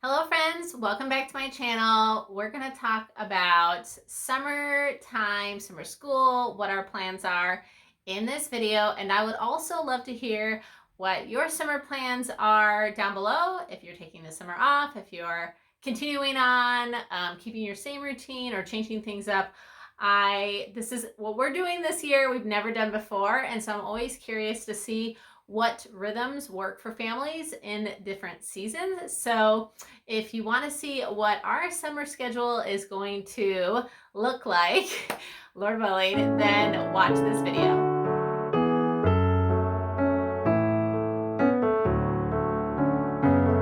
Hello friends, welcome back to my channel. We're going to talk about summertime, summer school, what our plans are in this video. And I would also love to hear what your summer plans are down below. If you're taking the summer off, if you're continuing on, keeping your same routine or changing things up. This is what we're doing this year. We've never done before. And so I'm always curious to see what rhythms work for families in different seasons. So if you want to see what our summer schedule is going to look like, Lord willing, then watch this video.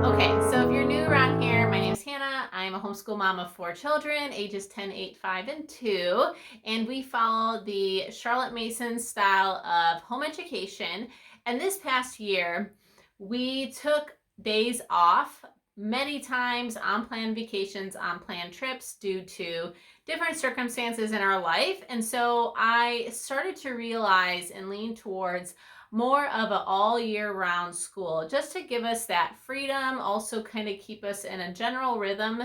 Okay, so if you're new around here, my name is Hannah. I'm a homeschool mom of 4 children, ages 10, 8, 5, and 2. And we follow the Charlotte Mason style of home education. And this past year, we took days off many times on planned vacations, on planned trips due to different circumstances in our life. And so I started to realize and lean towards more of an all year round school, just to give us that freedom, also kind of keep us in a general rhythm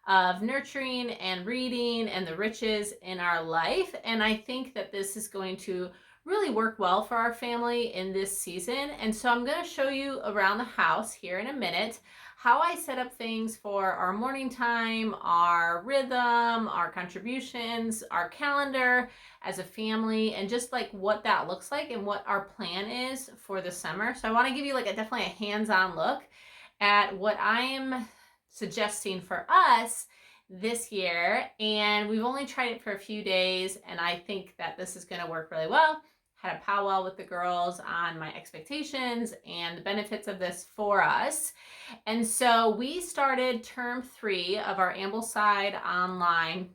of nurturing and reading and the riches in our life. And I think that this is going to really work well for our family in this season. And so I'm going to show you around the house here in a minute how I set up things for our morning time, our rhythm, our contributions, our calendar as a family, and just like what that looks like and what our plan is for the summer. So I want to give you like definitely a hands-on look at what I am suggesting for us this year. And we've only tried it for a few days, and I think that this is going to work really well. Had a powwow with the girls on my expectations and the benefits of this for us. And so we started term 3 of our Ambleside online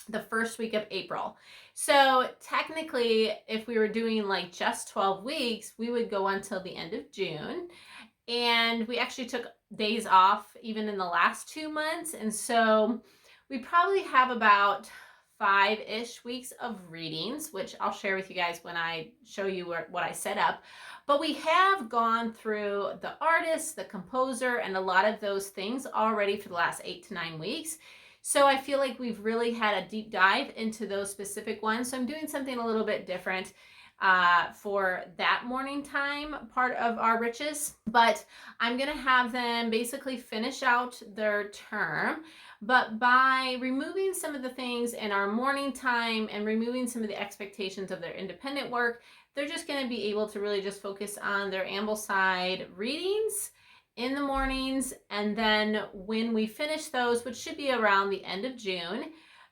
the first week of April. So technically, if we were doing like just 12 weeks, we would go until the end of June. And we actually took days off even in the last 2 months. And so we probably have about 5-ish weeks of readings, which I'll share with you guys when I show you what I set up. But we have gone through the artist, the composer, and a lot of those things already for the last 8 to 9 weeks. So I feel like we've really had a deep dive into those specific ones. So I'm doing something a little bit different for that morning time part of our riches. But I'm going to have them basically finish out their term. But by removing some of the things in our morning time and removing some of the expectations of their independent work, they're just going to be able to really just focus on their Ambleside readings in the mornings. And then when we finish those, which should be around the end of June,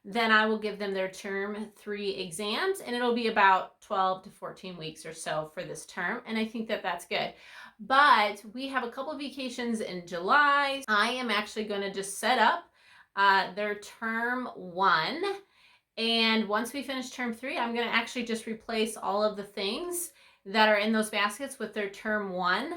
then I will give them their term 3 exams, and it'll be about 12 to 14 weeks or so for this term. And I think that that's good. But we have a couple of vacations in July. I am actually going to just set up their term 1. And once we finish term 3, I'm going to actually just replace all of the things that are in those baskets with their term 1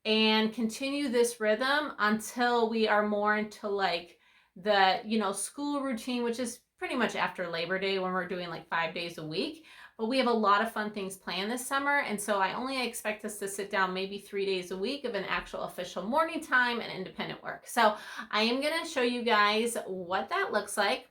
and continue this rhythm until we are more into like the, school routine, which is pretty much after Labor Day when we're doing like 5 days a week. But we have a lot of fun things planned this summer. And so I only expect us to sit down maybe 3 days a week of an actual official morning time and independent work. So I am going to show you guys what that looks like.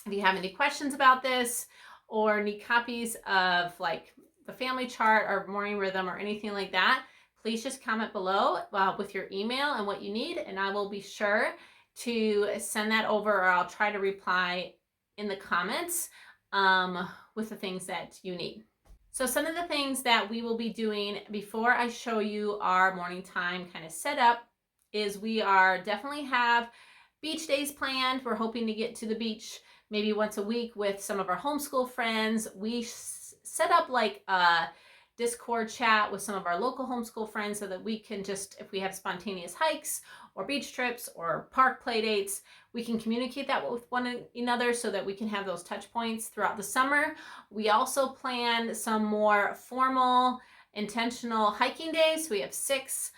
If you have any questions about this or need copies of like the family chart or morning rhythm or anything like that, please just comment below with your email and what you need. And I will be sure to send that over, or I'll try to reply in the comments with the things that you need. So some of the things that we will be doing before I show you our morning time kind of setup is we are definitely have beach days planned. We're hoping to get to the beach maybe once a week with some of our homeschool friends. We set up like a Discord chat with some of our local homeschool friends so that we can just, if we have spontaneous hikes or beach trips or park play dates, we can communicate that with one another so that we can have those touch points throughout the summer. We also plan some more formal, intentional hiking days. So we have 6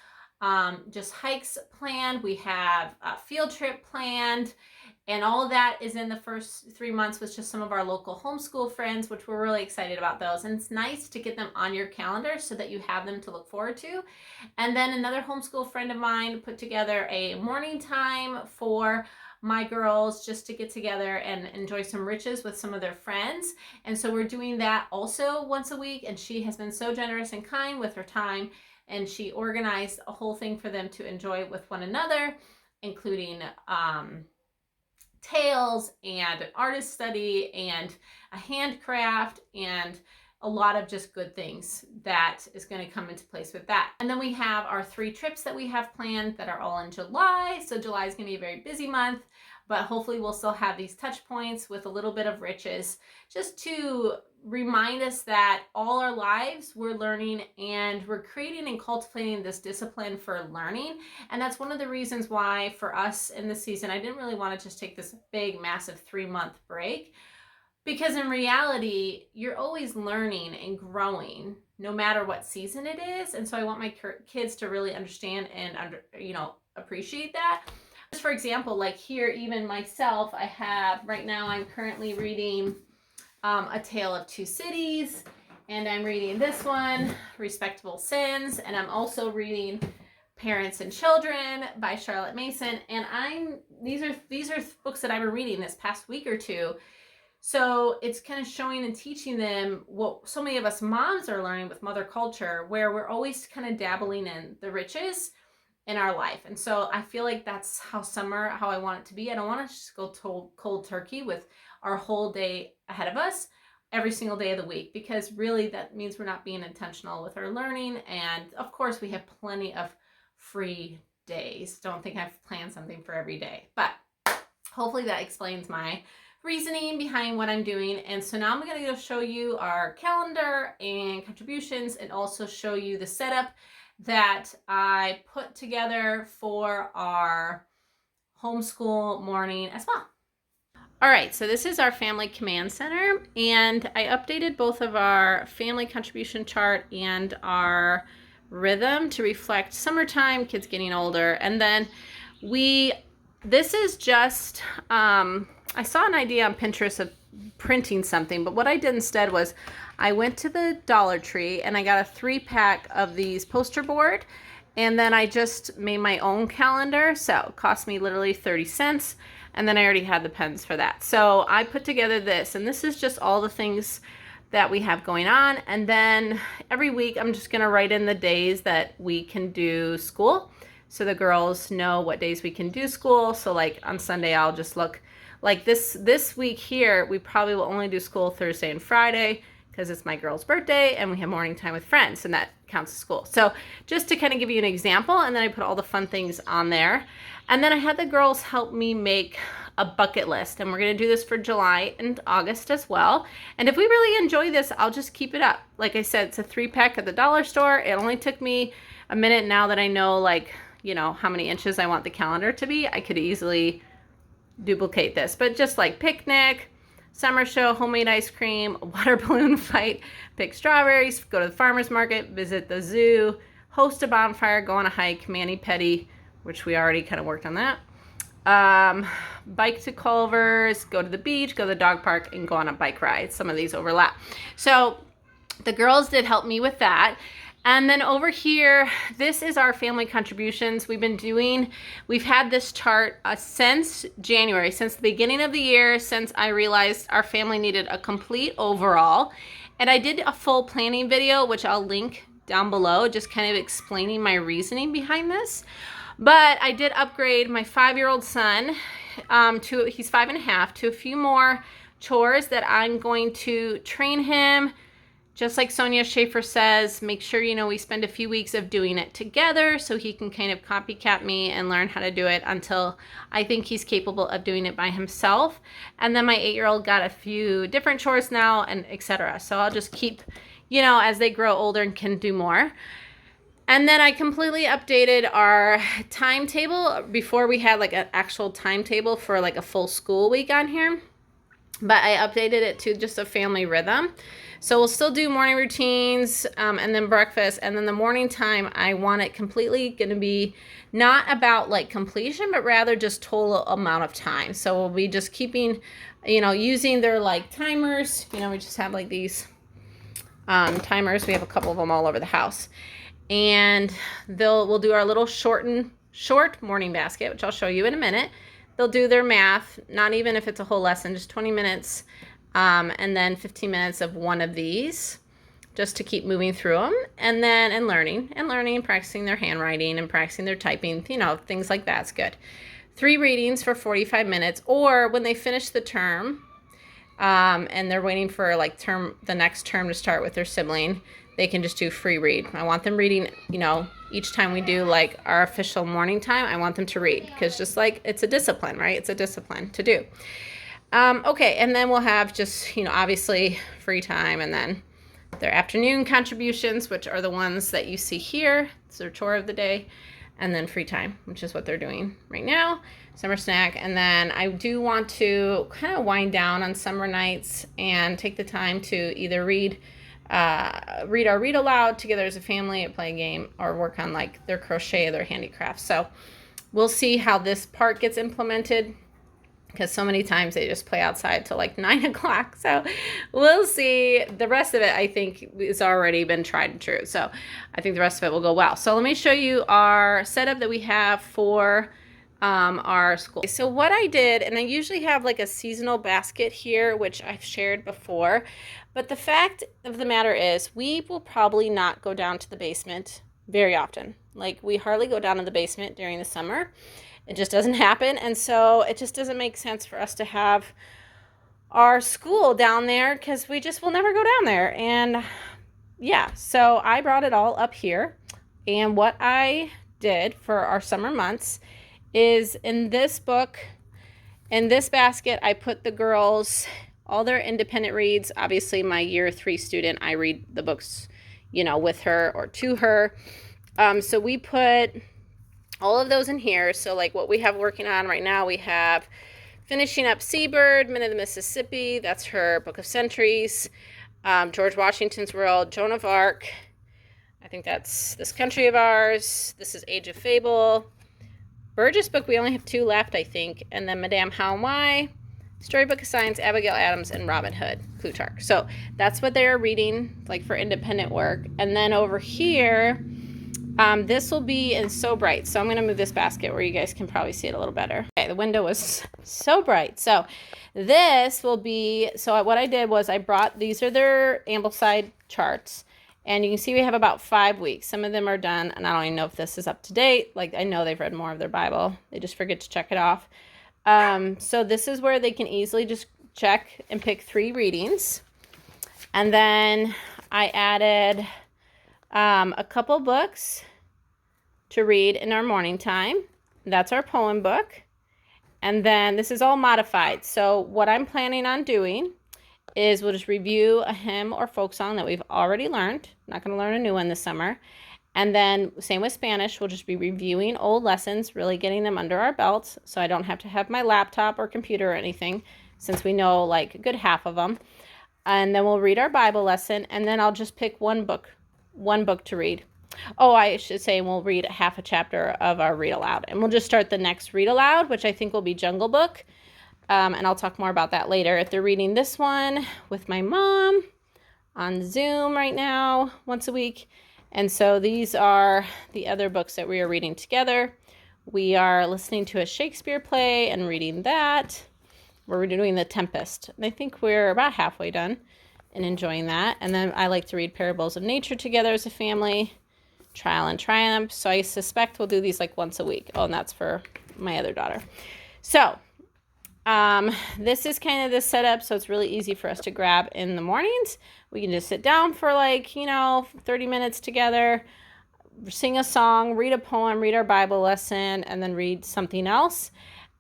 just hikes planned. We have a field trip planned. And all of that is in the first 3 months with just some of our local homeschool friends, which we're really excited about those. And it's nice to get them on your calendar so that you have them to look forward to. And then another homeschool friend of mine put together a morning time for my girls just to get together and enjoy some riches with some of their friends. And so we're doing that also once a week. And she has been so generous and kind with her time. And she organized a whole thing for them to enjoy with one another, including tales and artist study and a handcraft and a lot of just good things that is going to come into place with that. And then we have our 3 trips that we have planned that are all in July. So July is going to be a very busy month, but hopefully we'll still have these touch points with a little bit of riches just to remind us that all our lives we're learning and we're creating and cultivating this discipline for learning. And that's one of the reasons why for us in this season, I didn't really want to just take this big, massive 3-month break, because in reality, you're always learning and growing no matter what season it is. And so I want my kids to really understand and appreciate that. Just for example, like here, even myself, I have right now, I'm currently reading A Tale of Two Cities, and I'm reading this one, Respectable Sins, and I'm also reading Parents and Children by Charlotte Mason. And these are books that I've been reading this past week or two. So it's kind of showing and teaching them what so many of us moms are learning with mother culture, where we're always kind of dabbling in the riches in our life. And so I feel like that's how I want it to be. I don't want to just go cold turkey with our whole day ahead of us every single day of the week, because really that means we're not being intentional with our learning. And of course we have plenty of free days. Don't think I've planned something for every day, but hopefully that explains my reasoning behind what I'm doing. And so now I'm going to go show you our calendar and contributions, and also show you the setup that I put together for our homeschool morning as well. All right, so this is our family command center, and I updated both of our family contribution chart and our rhythm to reflect summertime, kids getting older. And then this is just, I saw an idea on Pinterest of printing something, but what I did instead was I went to the Dollar Tree and I got a 3-pack of these poster board, and then I just made my own calendar. So it cost me literally 30 cents, and then I already had the pens for that. So I put together this, and this is just all the things that we have going on. And then every week I'm just gonna write in the days that we can do school, so the girls know what days we can do school. So like on Sunday, I'll just look like this week here, we probably will only do school Thursday and Friday because it's my girl's birthday and we have morning time with friends, and that counts as school. So just to kind of give you an example, and then I put all the fun things on there. And then I had the girls help me make a bucket list, and we're going to do this for July and August as well. And if we really enjoy this, I'll just keep it up. Like I said, it's a 3-pack at the dollar store. It only took me a minute. Now that I know, like, how many inches I want the calendar to be, I could easily duplicate this. But just like picnic, summer show, homemade ice cream, water balloon fight, pick strawberries, go to the farmer's market, visit the zoo, host a bonfire, go on a hike, mani-pedi, which we already kind of worked on that, bike to Culver's, go to the beach, go to the dog park, and go on a bike ride. Some of these overlap. So the girls did help me with that. And then over here, this is our family contributions. We've had this chart since January, since the beginning of the year, since I realized our family needed a complete overall. And I did a full planning video, which I'll link down below, just kind of explaining my reasoning behind this. But I did upgrade my 5-year-old son, he's 5.5, to a few more chores that I'm going to train him. Just like Sonia Schaefer says, make sure, we spend a few weeks of doing it together so he can kind of copycat me and learn how to do it until I think he's capable of doing it by himself. And then my 8-year-old got a few different chores now, and etc. So I'll just keep, as they grow older and can do more. And then I completely updated our timetable. Before we had like an actual timetable for like a full school week on here, but I updated it to just a family rhythm. So we'll still do morning routines and then breakfast. And then the morning time, I want it completely going to be not about like completion, but rather just total amount of time. So we'll be just keeping, using their like timers. We just have like these timers. We have a couple of them all over the house. And we'll do our little short morning basket, which I'll show you in a minute. They'll do their math, not even if it's a whole lesson, just 20 minutes, and then 15 minutes of one of these, just to keep moving through them, and learning and practicing their handwriting and practicing their typing, things like that's good. 3 readings for 45 minutes, or when they finish the term, and they're waiting for like the next term to start with their sibling, they can just do free read. I want them reading, each time we do like our official morning time, I want them to read, because just like it's a discipline, right? It's a discipline to do. Okay, and then we'll have just, obviously free time, and then their afternoon contributions, which are the ones that you see here. It's their chore of the day, and then free time, which is what they're doing right now. Summer snack, and then I do want to kind of wind down on summer nights and take the time to either read our read aloud together as a family, or play a game, or work on like their crochet or their handicrafts. So we'll see how this part gets implemented, because so many times they just play outside till like 9 o'clock. So we'll see. The rest of it, I think, is already been tried and true. So I think the rest of it will go well. So let me show you our setup that we have for our school. So what I did, and I usually have like a seasonal basket here, which I've shared before, but the fact of the matter is we will probably not go down to the basement very often. Like, we hardly go down to the basement during the summer. It just doesn't happen. And so it just doesn't make sense for us to have our school down there, because we just will never go down there. And yeah, so I brought it all up here. And what I did for our summer months is, in this book, in this basket, I put the girls, all their independent reads. Obviously, my year 3 student, I read the books, with her or to her. So we put all of those in here. So like what we have working on right now, we have finishing up Seabird, Men of the Mississippi. That's her Book of Centuries. George Washington's World, Joan of Arc. I think that's This Country of Ours. This is Age of Fable. Burgess book, we only have 2 left, I think. And then Madame How and Why, Storybook of Science, Abigail Adams, and Robin Hood, Plutarch. So that's what they're reading, like for independent work. And then over here, this will be in So Bright. So I'm going to move this basket where you guys can probably see it a little better. Okay, the window was so bright. So this will be, so what I did was I brought, these are their Ambleside charts. And you can see we have about 5 weeks. Some of them are done, and I don't even know if this is up to date. Like, I know they've read more of their Bible. They just forget to check it off. So this is where they can easily just check and pick 3 readings. And then I added a couple books to read in our morning time. That's our poem book. And then this is all modified. So what I'm planning on doing is we'll just review a hymn or folk song that we've already learned. I'm not going to learn a new one this summer. And then same with Spanish, we'll just be reviewing old lessons, really getting them under our belts, so I don't have to have my laptop or computer or anything, since we know like a good half of them. And then we'll read our Bible lesson, and then I'll just pick one book to read. Oh, I should say we'll read half a chapter of our read aloud. And we'll just start the next read aloud, which I think will be Jungle Book. And I'll talk more about that later. If they're reading this one with my mom on Zoom right now, once a week. And so these are the other books that we are reading together. We are listening to a Shakespeare play and reading that. We're doing The Tempest. And I think we're about halfway done and enjoying that. And then I like to read Parables of Nature together as a family. Trial and Triumph. So I suspect we'll do these like once a week. Oh, and that's for my other daughter. So this is kind of the setup, so it's really easy for us to grab in the mornings. We can just sit down for like, 30 minutes together, sing a song, read a poem, read our Bible lesson, and then read something else.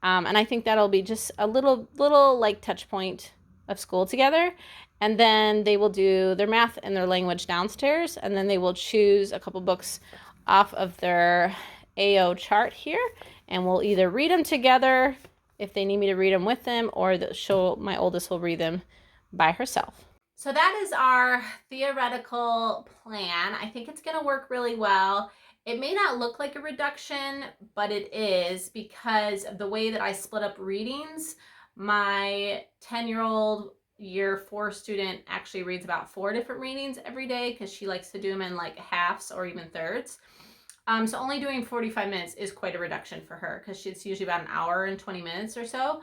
And I think that'll be just a little like touch point of school together. And then they will do their math and their language downstairs, and then they will choose a couple books off of their AO chart here, and we'll either read them together if they need me to read them with them, or my oldest will read them by herself. So that is our theoretical plan. I think it's going to work really well. It may not look like a reduction, but it is because of the way that I split up readings. My 10-year-old year 4 student actually reads about 4 different readings every day because she likes to do them in like halves or even thirds. So only doing 45 minutes is quite a reduction for her because it's usually about an hour and 20 minutes or so.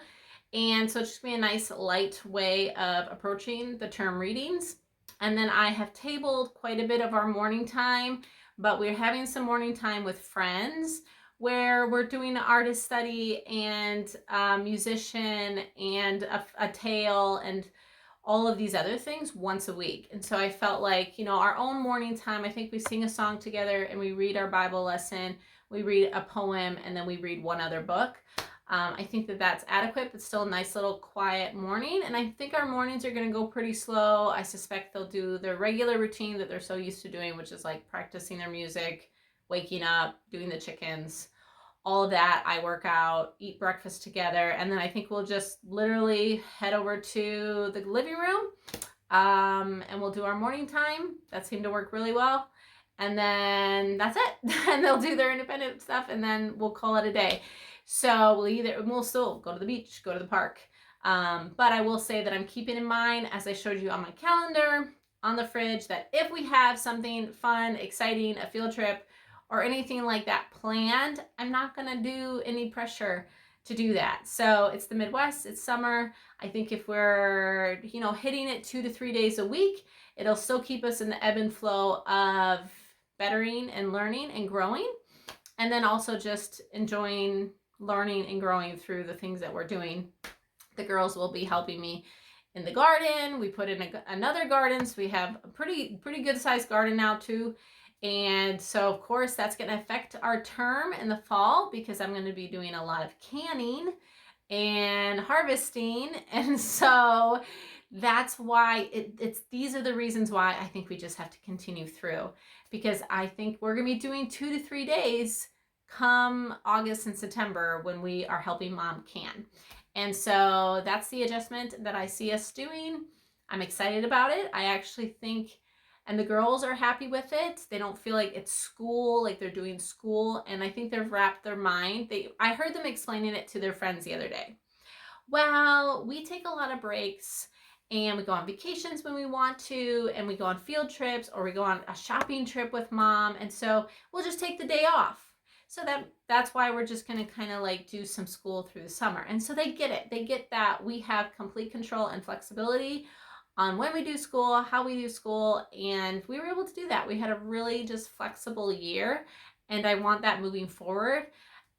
And so it's just gonna be a nice light way of approaching the term readings. And then I have tabled quite a bit of our morning time, but we're having some morning time with friends where we're doing an artist study and musician and a tale and all of these other things once a week. And so I felt like, our own morning time, I think we sing a song together and we read our Bible lesson, we read a poem, and then we read one other book. I think that that's adequate, but still a nice little quiet morning. And I think our mornings are going to go pretty slow. I suspect they'll do their regular routine that they're so used to doing, which is like practicing their music, waking up, doing the chickens, all of that. I work out, eat breakfast together, and then I think we'll just literally head over to the living room and we'll do our morning time. That seemed to work really well. And then that's it. And they'll do their independent stuff and then we'll call it a day. So we'll still go to the beach, go to the park. But I will say that I'm keeping in mind, as I showed you on my calendar, on the fridge, that if we have something fun, exciting, a field trip, or anything like that planned, I'm not gonna do any pressure to do that. So it's the Midwest, it's summer. I think if we're, hitting it 2 to 3 days a week, it'll still keep us in the ebb and flow of bettering and learning and growing. And then also just enjoying learning and growing through the things that we're doing. The girls will be helping me in the garden. We put in another garden, so we have a pretty good sized garden now too. And so of course that's going to affect our term in the fall because I'm going to be doing a lot of canning and harvesting. And so that's why these are the reasons why I think we just have to continue through, because I think we're going to be doing 2 to 3 days come August and September when we are helping mom can. And so that's the adjustment that I see us doing. I'm excited about it. I actually think, and the girls are happy with it. They don't feel like it's school, like they're doing school. And I think they've wrapped their mind. I heard them explaining it to their friends the other day. Well, we take a lot of breaks and we go on vacations when we want to, and we go on field trips, or we go on a shopping trip with mom. And so we'll just take the day off. So that's why we're just going to kind of like do some school through the summer. And so they get it. They get that we have complete control and flexibility on when we do school, how we do school, and we were able to do that. We had a really just flexible year, and I want that moving forward.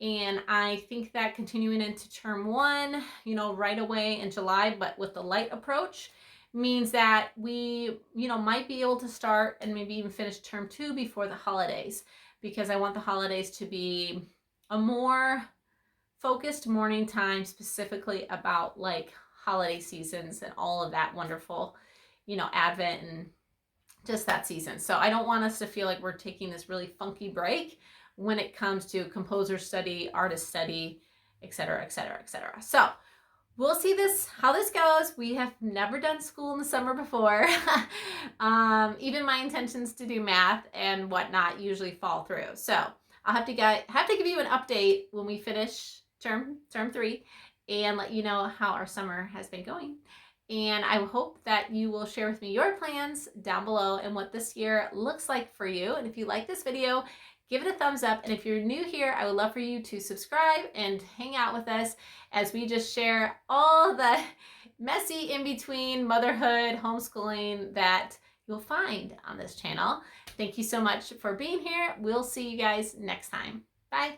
And I think that continuing into term 1, right away in July, but with the light approach, means that we, might be able to start and maybe even finish term 2 before the holidays, because I want the holidays to be a more focused morning time specifically about like holiday seasons and all of that wonderful, Advent and just that season. So I don't want us to feel like we're taking this really funky break when it comes to composer study, artist study, etc., etc., etc. So we'll see how this goes. We have never done school in the summer before. Even my intentions to do math and whatnot usually fall through. So I'll have to give you an update when we finish term 3 and let you know how our summer has been going. And I hope that you will share with me your plans down below and what this year looks like for you. And if you like this video, give it a thumbs up. And if you're new here, I would love for you to subscribe and hang out with us as we just share all the messy in-between motherhood, homeschooling that you'll find on this channel. Thank you so much for being here. We'll see you guys next time. Bye.